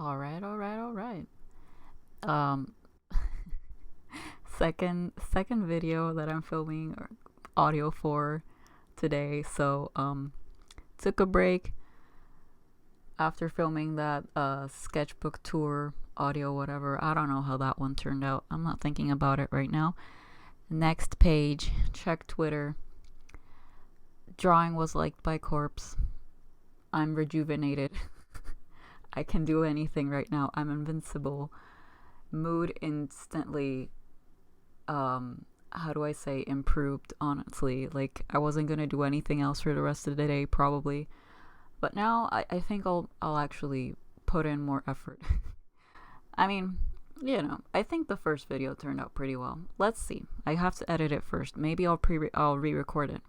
All right, all right, all right. Um, second video that I'm filming audio for today. Took a break after filming that sketchbook tour audio, whatever. I don't know how that one turned out. I'm not thinking about it right now. Next page, check Twitter. Drawing was liked by Corpse. I'm rejuvenated. I can do anything right now. I'm invincible. Mood instantly how do I say improved, honestly. Like I wasn't gonna do anything else for the rest of the day probably. But now I think I'll actually put in more effort. I mean, I think the first video turned out pretty well. Let's see. I have to edit it first. Maybe I'll re-record it.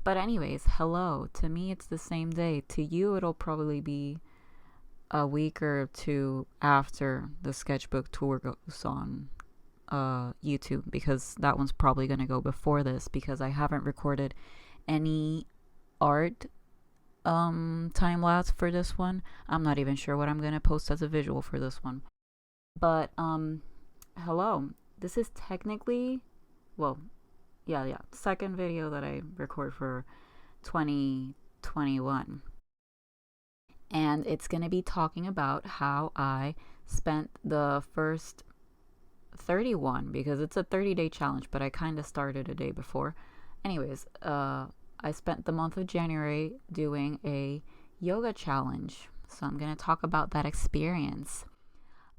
But anyways, hello. To me it's the same day. To you it'll probably be a week or two after the sketchbook tour goes on YouTube, because that one's probably going to go before this, because I haven't recorded any art time lapse for this one. I'm not even sure what I'm going to post as a visual for this one. But hello. This is technically, well, yeah, second video that I record for 2021. And it's going to be talking about how I spent the first 31, because it's a 30-day challenge, but I kind of started a day before. Anyways, I spent the month of January doing a yoga challenge. So I'm going to talk about that experience.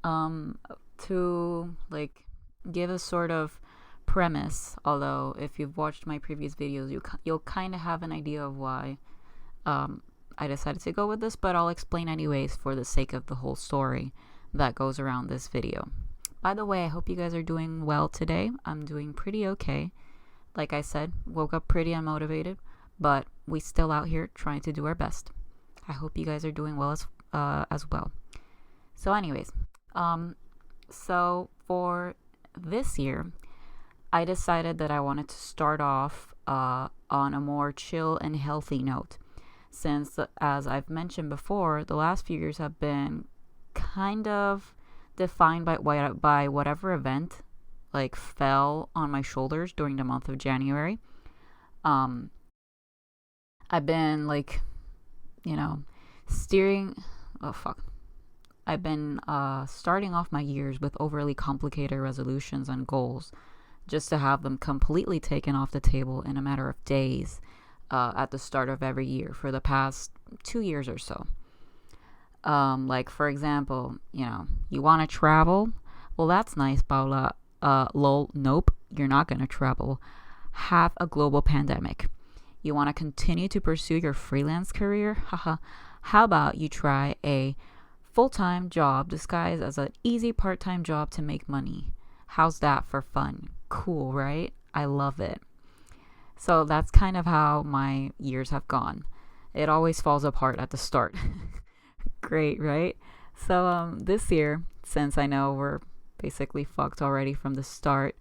To like give a sort of premise, although if you've watched my previous videos, you'll kind of have an idea of why I decided to go with this, but I'll explain anyways for the sake of the whole story that goes around this video. By the way, I hope you guys are doing well today. I'm doing pretty okay. Like I said, woke up pretty unmotivated, but we still out here trying to do our best. I hope you guys are doing well as well. So anyways, so for this year, I decided that I wanted to start off on a more chill and healthy note. Since, as I've mentioned before, the last few years have been kind of defined by whatever event like fell on my shoulders during the month of January. I've been like, steering. Oh fuck. I've been starting off my years with overly complicated resolutions and goals, just to have them completely taken off the table in a matter of days. At the start of every year for the past 2 years or so. Like for example, you want to travel? Well, that's nice, Paula. Lol, nope, you're not going to travel. Have a global pandemic. You want to continue to pursue your freelance career? Haha. How about you try a full-time job disguised as an easy part-time job to make money? How's that for fun? Cool, right? I love it. So that's kind of how my years have gone. It always falls apart at the start. Great, right? So this year, since I know we're basically fucked already from the start,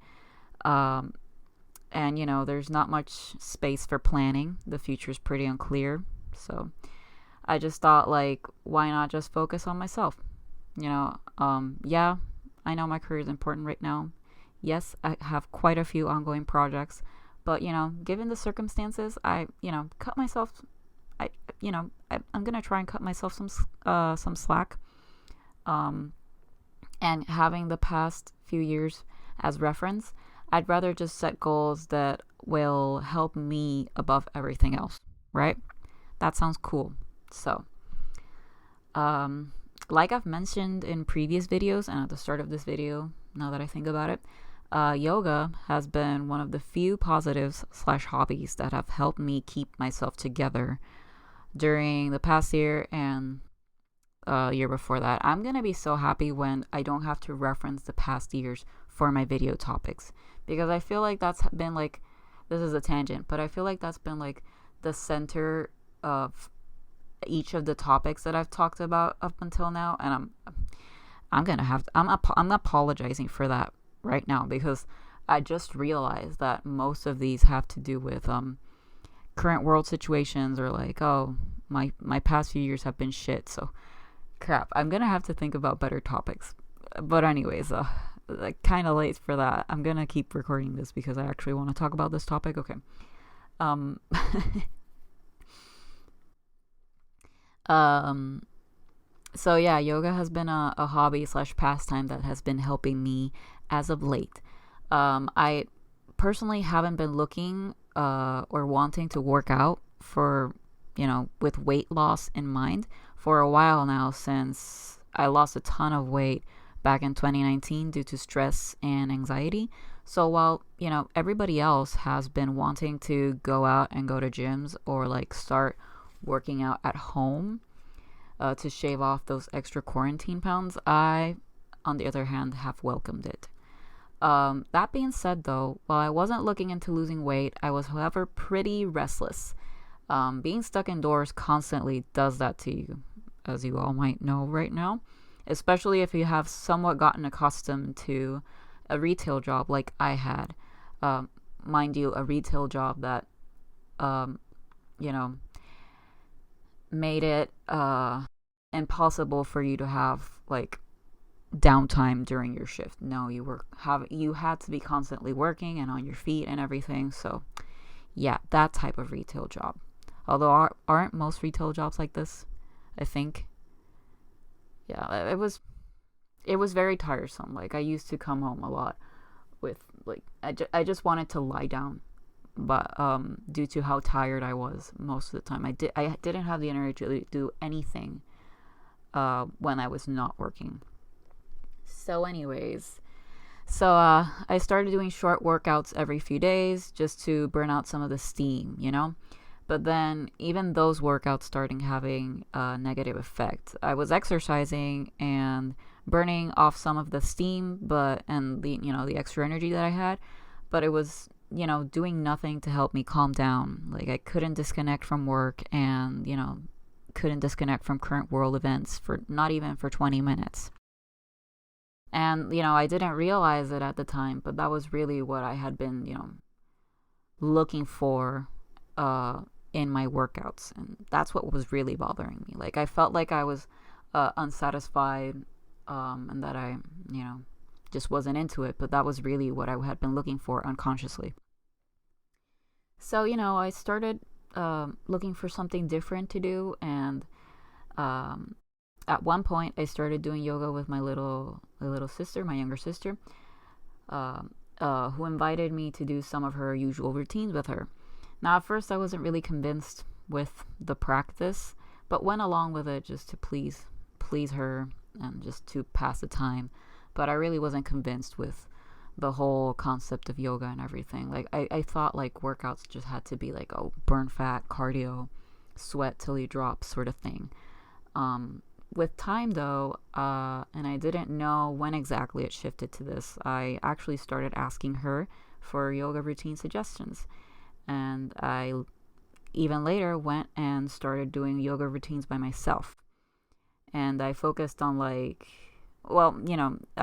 and there's not much space for planning. The future's pretty unclear. So I just thought, like, why not just focus on myself? Yeah, I know my career is important right now. Yes, I have quite a few ongoing projects. But, given the circumstances, cut myself, I'm going to try and cut myself some slack. And having the past few years as reference, I'd rather just set goals that will help me above everything else, right? That sounds cool. So, like I've mentioned in previous videos and at the start of this video, now that I think about it, yoga has been one of the few positives / hobbies that have helped me keep myself together during the past year and year before that. I'm going to be so happy when I don't have to reference the past years for my video topics, because I feel like that's been like, this is a tangent, but I feel like that's been like the center of each of the topics that I've talked about up until now. And I'm apologizing for that right now, because I just realized that most of these have to do with current world situations, or like, oh, my past few years have been shit, so Crap, I'm gonna have to think about better topics. But anyways, like kind of late for that. I'm gonna keep recording this because I actually want to talk about this topic. Okay. Um. um. So yeah, yoga has been a hobby slash pastime that has been helping me as of late. I personally haven't been looking or wanting to work out for, with weight loss in mind for a while now, since I lost a ton of weight back in 2019 due to stress and anxiety. So while, everybody else has been wanting to go out and go to gyms or like start working out at home to shave off those extra quarantine pounds, I, on the other hand, have welcomed it. That being said, though, while I wasn't looking into losing weight, I was, however, pretty restless. Being stuck indoors constantly does that to you, as you all might know right now, especially if you have somewhat gotten accustomed to a retail job like I had. Mind you, a retail job that, um, you know, made it impossible for you to have like downtime during your shift. No, you had to be constantly working and on your feet and everything. So yeah, that type of retail job. Although aren't most retail jobs like this? I think. Yeah, it was very tiresome. Like I used to come home a lot with like I just wanted to lie down, but due to how tired I was most of the time, I didn't have the energy to do anything when I was not working. So anyways, I started doing short workouts every few days just to burn out some of the steam. But then even those workouts starting having a negative effect. I was exercising and burning off some of the steam, and the extra energy that I had, but it was doing nothing to help me calm down. Like I couldn't disconnect from work and couldn't disconnect from current world events for not even for 20 minutes. And I didn't realize it at the time, but that was really what I had been looking for in my workouts, and that's what was really bothering me. Like I felt like I was unsatisfied, and that I just wasn't into it, but that was really what I had been looking for unconsciously. So I started looking for something different to do, and um, at one point I started doing yoga with my little sister, my younger sister, who invited me to do some of her usual routines with her. Now, at first, I wasn't really convinced with the practice, but went along with it just to please her and just to pass the time. But I really wasn't convinced with the whole concept of yoga and everything. Like I thought like workouts just had to be like, oh, burn fat, cardio, sweat till you drop sort of thing. With time though, and I didn't know when exactly it shifted to this, I actually started asking her for yoga routine suggestions. And I even later went and started doing yoga routines by myself. And I focused on I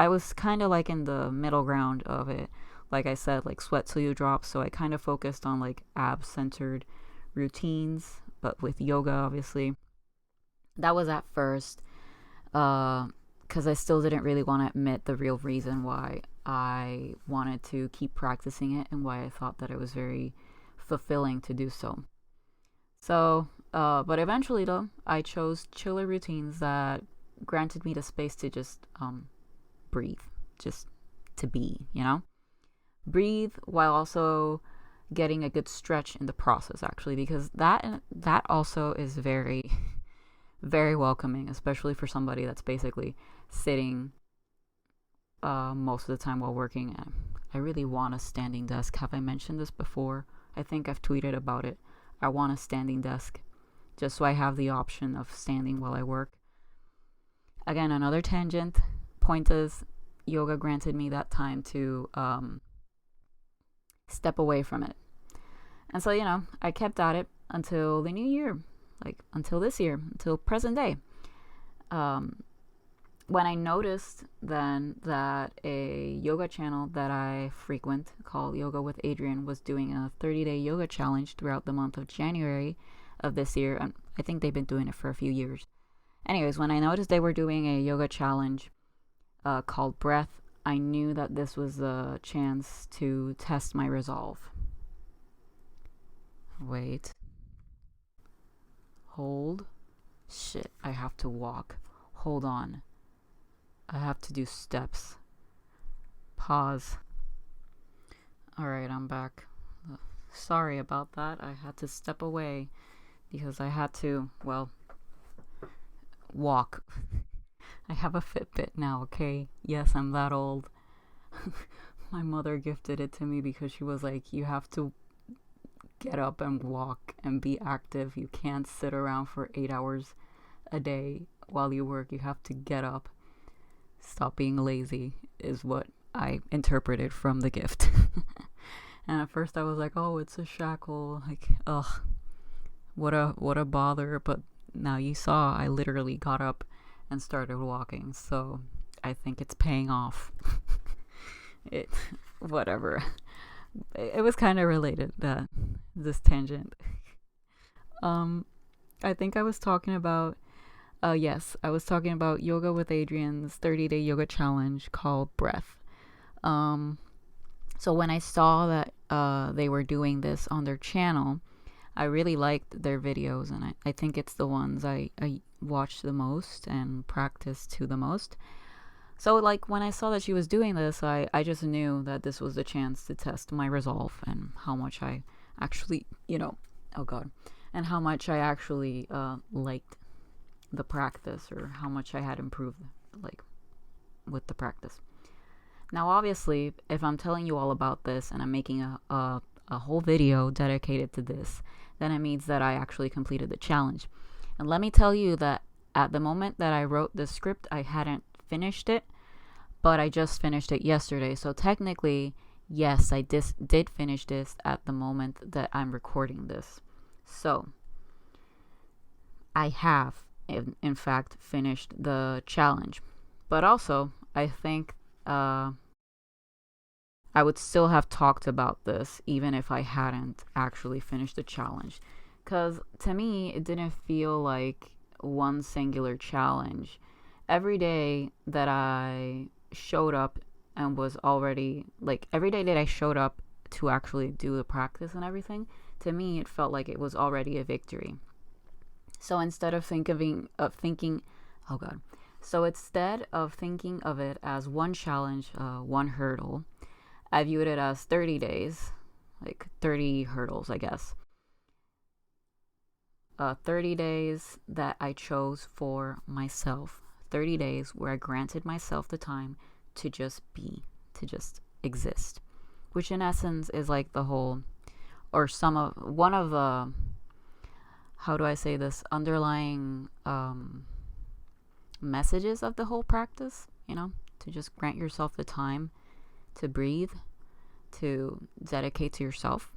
was kind of like in the middle ground of it. Like I said, like sweat till you drop. So I kind of focused on like ab centered routines, but with yoga, obviously. That was at first, because I still didn't really want to admit the real reason why I wanted to keep practicing it and why I thought that it was very fulfilling to do so. So, but eventually, though, I chose chiller routines that granted me the space to just breathe, just to be. Breathe while also getting a good stretch in the process, actually, because that also is very, very welcoming, especially for somebody that's basically sitting most of the time while working. I really want a standing desk. Have I mentioned this before? I think I've tweeted about it. I want a standing desk just so I have the option of standing while I work. Again, another tangent. Point is, yoga granted me that time to step away from it. And so, I kept at it until the new year, like until this year, until present day. When I noticed then that a yoga channel that I frequent called Yoga with Adrian was doing a 30-day yoga challenge throughout the month of January of this year, and I think they've been doing it for a few years. Anyways, when I noticed they were doing a yoga challenge called Breath, I knew that this was a chance to test my resolve. Wait. Hold. Shit, I have to walk. Hold on. I have to do steps. Pause. Alright, I'm back. Sorry about that. I had to step away because I had to, well, walk. I have a Fitbit now, okay? Yes, I'm that old. My mother gifted it to me because she was like, you have to get up and walk and be active. You can't sit around for 8 hours a day while you work. You have to get up. Stop being lazy is what I interpreted from the gift. And at first I was like, oh, it's a shackle. Like, ugh, what a bother. But now you saw I literally got up and started walking. So I think it's paying off. Whatever. It was kind of related, this tangent. I think I was talking about, yes, I was talking about Yoga with Adrian's 30-day yoga challenge called Breath. So when I saw that they were doing this on their channel, I really liked their videos, and I think it's the ones I watched the most and practiced to the most. So like when I saw that she was doing this, I just knew that this was the chance to test my resolve and how much I actually, oh God, and how much I actually liked the practice, or how much I had improved like with the practice. Now obviously, if I'm telling you all about this and I'm making a whole video dedicated to this, then it means that I actually completed the challenge. And let me tell you that at the moment that I wrote the script, I hadn't finished it, but I just finished it yesterday. So technically, yes, I did finish this at the moment that I'm recording this. So I have, in fact, finished the challenge. But also, I think I would still have talked about this even if I hadn't actually finished the challenge. Because to me, it didn't feel like one singular challenge. Every day that I showed up and was already, like, every day that I showed up to actually do the practice and everything, to me, it felt like it was already a victory. So instead of thinking, oh God. So instead of thinking of it as one challenge, one hurdle, I viewed it as 30 days, like 30 hurdles, I guess. 30 days that I chose for myself. 30 days where I granted myself the time to just be, to just exist. Which in essence is like the whole, or one of the, how do I say this, underlying messages of the whole practice, to just grant yourself the time to breathe, to dedicate to yourself.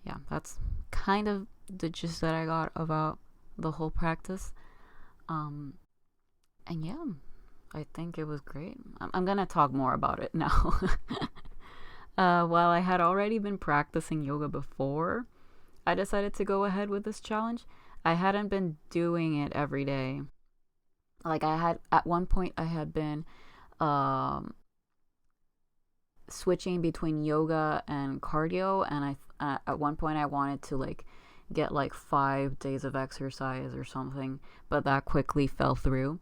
Yeah, that's kind of the gist that I got about the whole practice. And yeah, I think it was great. I'm gonna talk more about it now. While I had already been practicing yoga before I decided to go ahead with this challenge, I hadn't been doing it every day. Like at one point I had been switching between yoga and cardio, and at one point I wanted to like get like 5 days of exercise or something, but that quickly fell through.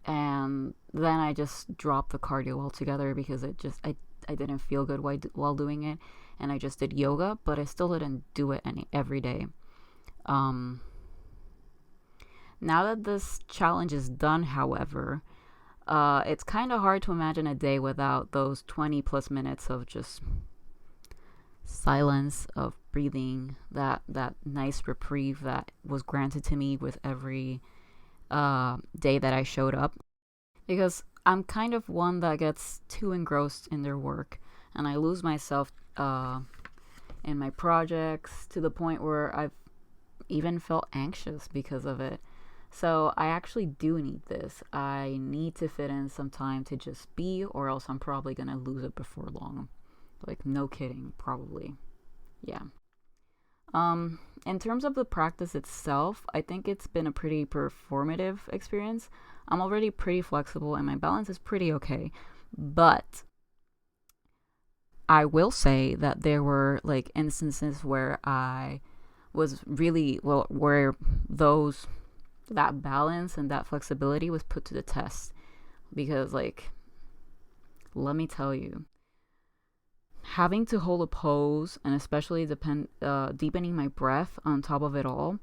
And then I just dropped the cardio altogether because I didn't feel good while doing it, and I just did yoga, but I still didn't do it every day. Now that this challenge is done, however, it's kind of hard to imagine a day without those 20 plus minutes of just silence, of breathing, that nice reprieve that was granted to me with every day that I showed up. Because I'm kind of one that gets too engrossed in their work, and I lose myself in my projects to the point where I've even felt anxious because of it. So I actually do need this. I need to fit in some time to just be, or else I'm probably gonna lose it before long. Like, no kidding, probably. Yeah. In terms of the practice itself, I think it's been a pretty performative experience. I'm already pretty flexible and my balance is pretty okay. But I will say that there were like instances where I was really well, where those that balance and that flexibility was put to the test because, like, let me tell you, having to hold a pose and especially deepening my breath on top of it all,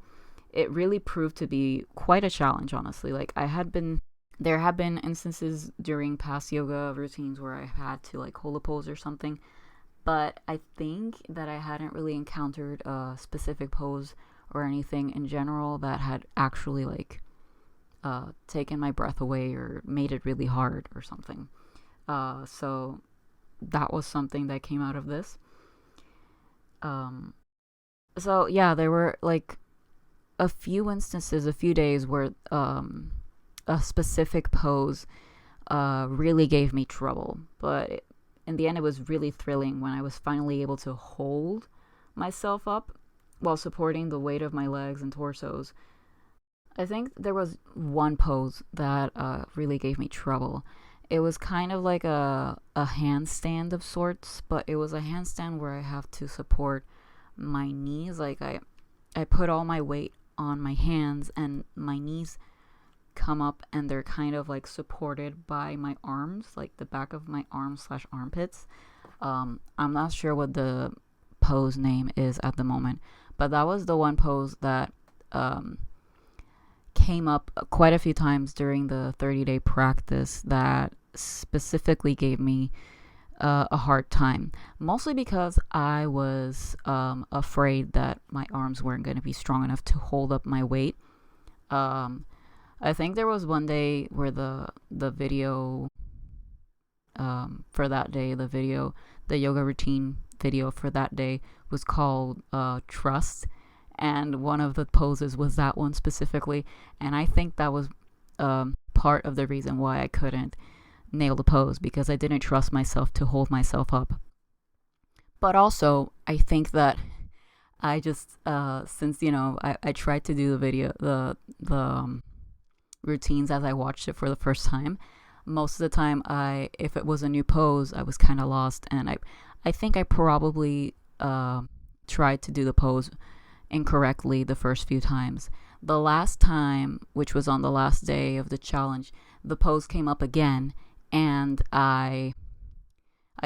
it really proved to be quite a challenge, honestly. Like, there have been instances during past yoga routines where I had to like hold a pose or something, but I think that I hadn't really encountered a specific pose or anything in general that had actually like taken my breath away or made it really hard or something. So that was something that came out of this. Um, so yeah, there were like a few instances, a few days where a specific pose really gave me trouble, but in the end, it was really thrilling when I was finally able to hold myself up while supporting the weight of my legs and torsos. I think there was one pose that really gave me trouble. It was kind of like a handstand of sorts, but it was a handstand where I have to support my knees. Like I put all my weight on my hands and my knees come up and they're kind of like supported by my arms, like the back of my arms slash armpits. I'm not sure what the pose name is at the moment, but that was the one pose that came up quite a few times during the 30-day practice that specifically gave me a hard time, mostly because I was afraid that my arms weren't going to be strong enough to hold up my weight. I think there was one day where the video for that day, the yoga routine video for that day was called Trust, and one of the poses was that one specifically, and I think that was part of the reason why I couldn't nail the pose, because I didn't trust myself to hold myself up. But also, I think that I just since I tried to do the video the routines as I watched it for the first time. Most of the time, if it was a new pose, I was kind of lost, and I think I probably tried to do the pose incorrectly the first few times. The last time, which was on the last day of the challenge, the pose came up again, and I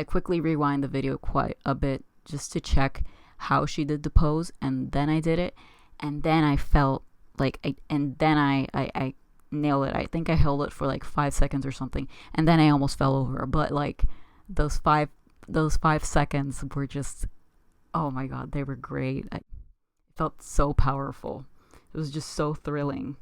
quickly rewind the video quite a bit just to check how she did the pose, and then I did it, and then I felt like I nailed it. I think I held it for like 5 seconds or something, and then I almost fell over. But like those 5 seconds were just, oh my god, they were great. I felt so powerful. It was just so thrilling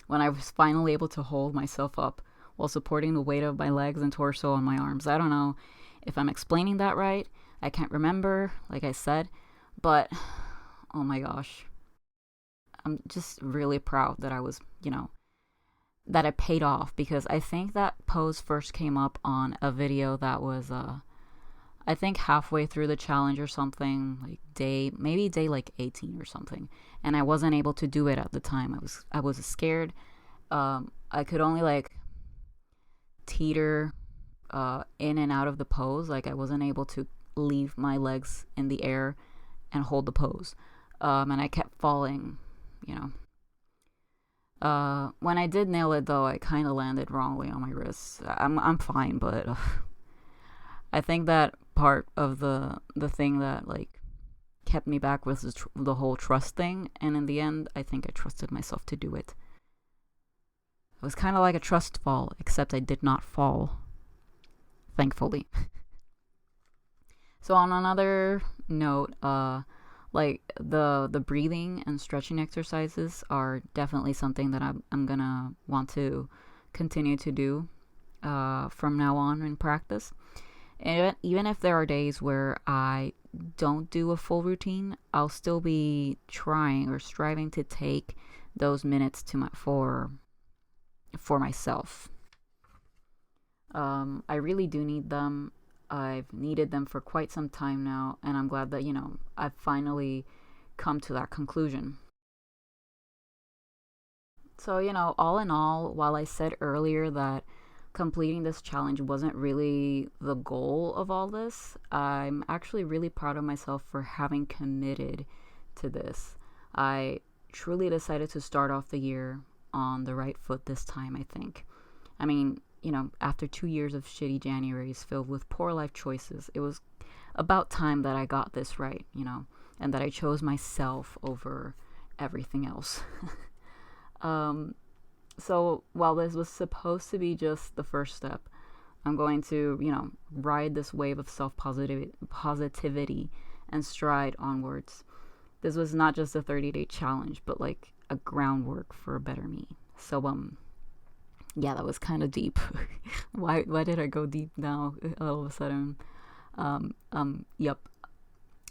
when I was finally able to hold myself up while supporting the weight of my legs and torso on my arms. I don't know if I'm explaining that right. I can't remember, like I said, but oh my gosh. I'm just really proud that I was, that it paid off, because I think that pose first came up on a video that was I think halfway through the challenge or something, like maybe day like 18 or something, and I wasn't able to do it at the time. I was scared. I could only like teeter in and out of the pose. Like I wasn't able to leave my legs in the air and hold the pose, and I kept falling, you know. When I did nail it, though, I kind of landed wrongly on my wrists. I'm fine, but I think that part of the thing that like kept me back was the whole trust thing, and in the end, I think I trusted myself to do it. It was kind of like a trust fall, except I did not fall, thankfully. So on another note, like the breathing and stretching exercises are definitely something that I'm gonna want to continue to do from now on in practice. And even if there are days where I don't do a full routine, I'll still be trying or striving to take those minutes for myself. I really do need them. I've needed them for quite some time now, and I'm glad that I've finally come to that conclusion. So, all in all, while I said earlier that completing this challenge wasn't really the goal of all this, I'm actually really proud of myself for having committed to this. I truly decided to start off the year on the right foot this time, I think. I mean, after 2 years of shitty Januaries filled with poor life choices, it was about time that I got this right, and that I chose myself over everything else. So while this was supposed to be just the first step, I'm going to, ride this wave of positivity and stride onwards. This was not just a 30-day challenge, but like a groundwork for a better me. So, yeah, that was kind of deep. Why did I go deep now all of a sudden? Yep.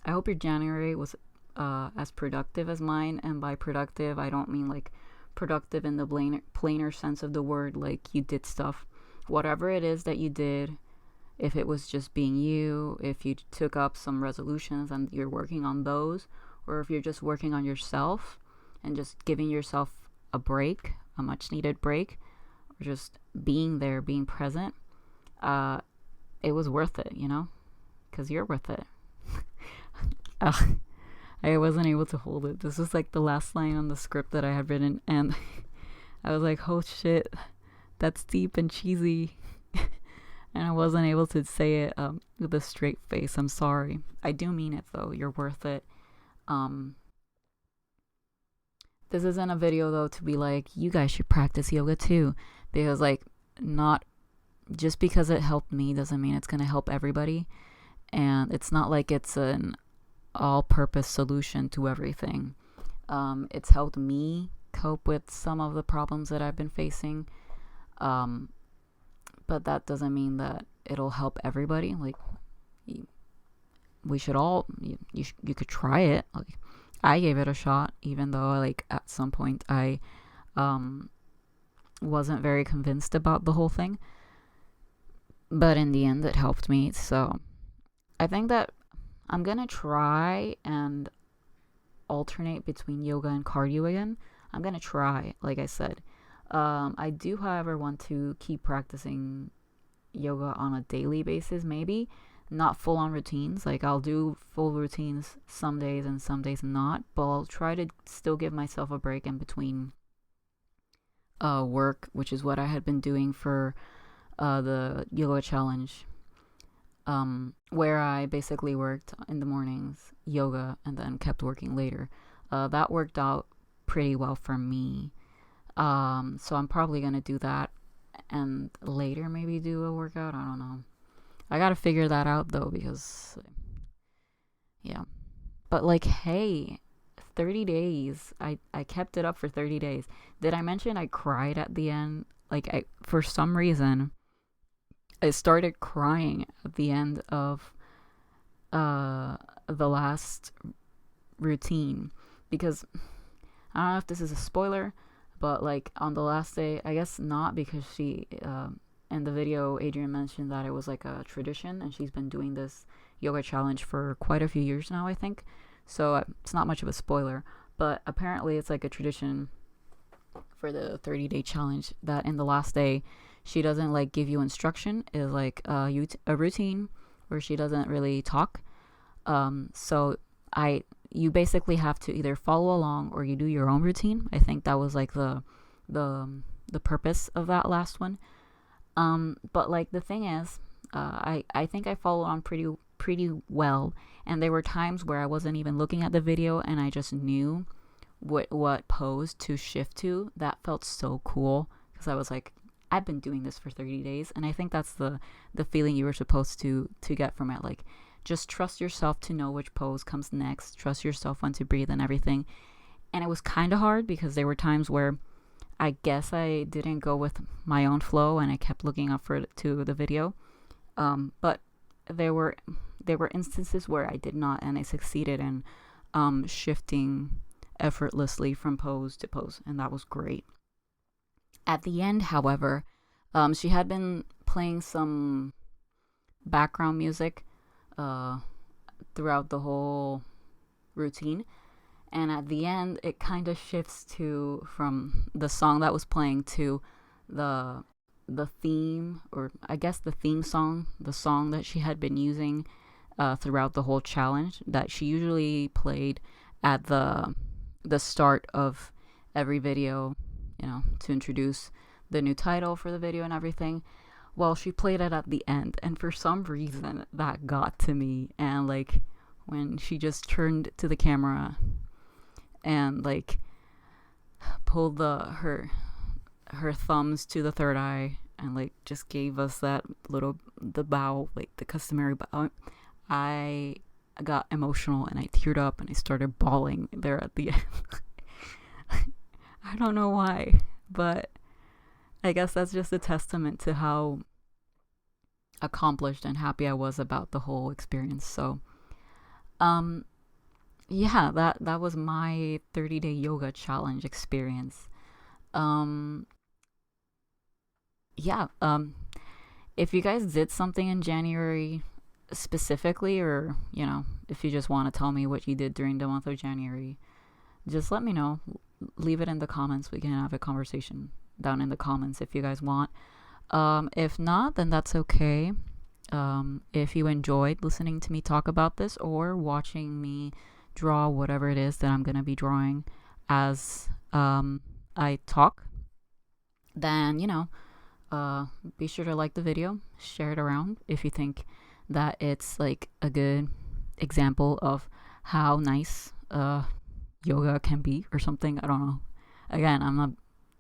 I hope your January was as productive as mine, and by productive, I don't mean like productive in the plainer sense of the word, like you did stuff. Whatever it is that you did, if it was just being you, if you took up some resolutions and you're working on those, or if you're just working on yourself and just giving yourself a break, a much needed break, or just being there, being present, it was worth it, because you're worth it. I wasn't able to hold it. This was like the last line on the script that I had written, and I was like, oh shit, that's deep and cheesy. And I wasn't able to say it with a straight face. I'm sorry. I do mean it though. You're worth it. This isn't a video though to be like, you guys should practice yoga too, because like, not just because it helped me doesn't mean it's gonna help everybody, and it's not like it's an all-purpose solution to everything. It's helped me cope with some of the problems that I've been facing, but that doesn't mean that it'll help everybody. Like, we should all, you could try it. Like, I gave it a shot, even though like at some point I wasn't very convinced about the whole thing, but in the end it helped me. So I think that I'm gonna try and alternate between yoga and cardio again. I'm gonna try, like I said. I do, however, want to keep practicing yoga on a daily basis, maybe. Not full on routines. Like, I'll do full routines some days and some days not, but I'll try to still give myself a break in between work, which is what I had been doing for the yoga challenge. Where I basically worked in the mornings, yoga, and then kept working later. That worked out pretty well for me. So I'm probably gonna do that, and later maybe do a workout. I don't know. I gotta figure that out though, because yeah. But like, hey, 30 days. I kept it up for 30 days. Did I mention I cried at the end? Like, for some reason, I started crying at the end of the last routine, because I don't know if this is a spoiler, but like on the last day, I guess not, because she in the video Adrian mentioned that it was like a tradition, and she's been doing this yoga challenge for quite a few years now, I think. So it's not much of a spoiler, but apparently it's like a tradition for the 30-day challenge that in the last day she doesn't like give you instruction. It's like a routine where she doesn't really talk. So you basically have to either follow along or you do your own routine. I think that was like the purpose of that last one. But like the thing is, I think I followed on pretty well, and there were times where I wasn't even looking at the video and I just knew what pose to shift to. That felt so cool, because I was like, I've been doing this for 30 days, and I think that's the feeling you were supposed to get from it. Like, just trust yourself to know which pose comes next, trust yourself when to breathe and everything. And it was kind of hard because there were times where I guess I didn't go with my own flow and I kept looking up to the video, but there were instances where I did not, and I succeeded in shifting effortlessly from pose to pose, and that was great. At the end, however, she had been playing some background music throughout the whole routine, And at the end, it kind of shifts to from the song that was playing to the theme, or I guess the theme song, the song that she had been using throughout the whole challenge, that she usually played at the start of every video, to introduce the new title for the video and everything. Well, she played it at the end, and for some reason that got to me. And like when she just turned to the camera and like pulled her thumbs to the third eye and like just gave us that the bow, like the customary bow, I got emotional and I teared up and I started bawling there at the end. I don't know why, but I guess that's just a testament to how accomplished and happy I was about the whole experience. So yeah, that was my 30-day yoga challenge experience. Yeah, if you guys did something in January specifically, or if you just want to tell me what you did during the month of January, just let me know. Leave it in the comments. We can have a conversation down in the comments if you guys want. If not, then that's okay. If you enjoyed listening to me talk about this or watching me draw whatever it is that I'm gonna be drawing as I talk, then be sure to like the video, share it around if you think that it's like a good example of how nice yoga can be or something. I don't know. Again, I'm not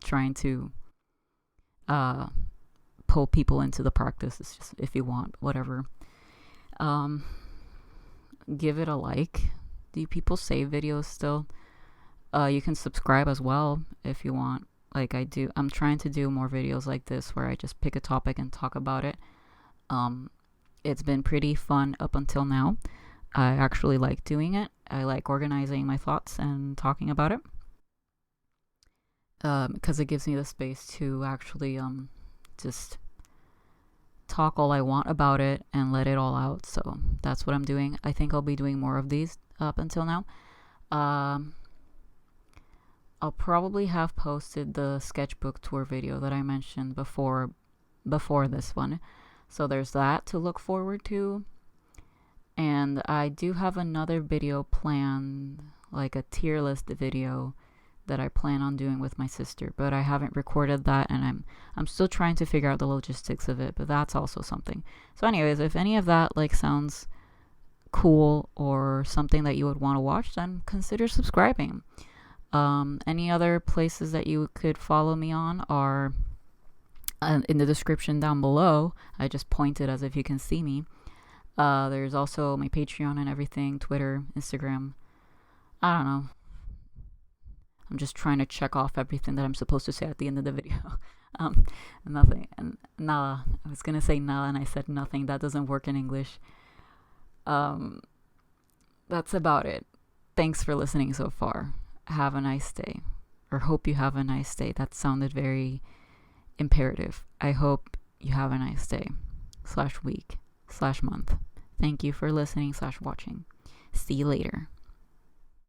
trying to pull people into the practice. It's just, if you want, whatever. Give it a like. Do people save videos still? You can subscribe as well if you want, like I do. I'm trying to do more videos like this where I just pick a topic and talk about it. It's been pretty fun up until now. I actually like doing it. I like organizing my thoughts and talking about it, because it gives me the space to actually just talk all I want about it and let it all out. So that's what I'm doing. I think I'll be doing more of these up until now. I'll probably have posted the sketchbook tour video that I mentioned before this one. So there's that to look forward to. And I do have another video planned, like a tier list video that I plan on doing with my sister, but I haven't recorded that, and I'm still trying to figure out the logistics of it, but that's also something. So anyways, if any of that like sounds cool or something that you would want to watch, then consider subscribing. Any other places that you could follow me on are in the description down below. I just pointed as if you can see me. There's also my Patreon and everything, Twitter, Instagram. I don't know. I'm just trying to check off everything that I'm supposed to say at the end of the video. Nothing. And nada. I was gonna say nada and I said nothing. That doesn't work in English. That's about it. Thanks for listening so far. Have a nice day. Or hope you have a nice day. That sounded very imperative. I hope you have a nice day. /week/month. Thank you for listening/watching. See you later.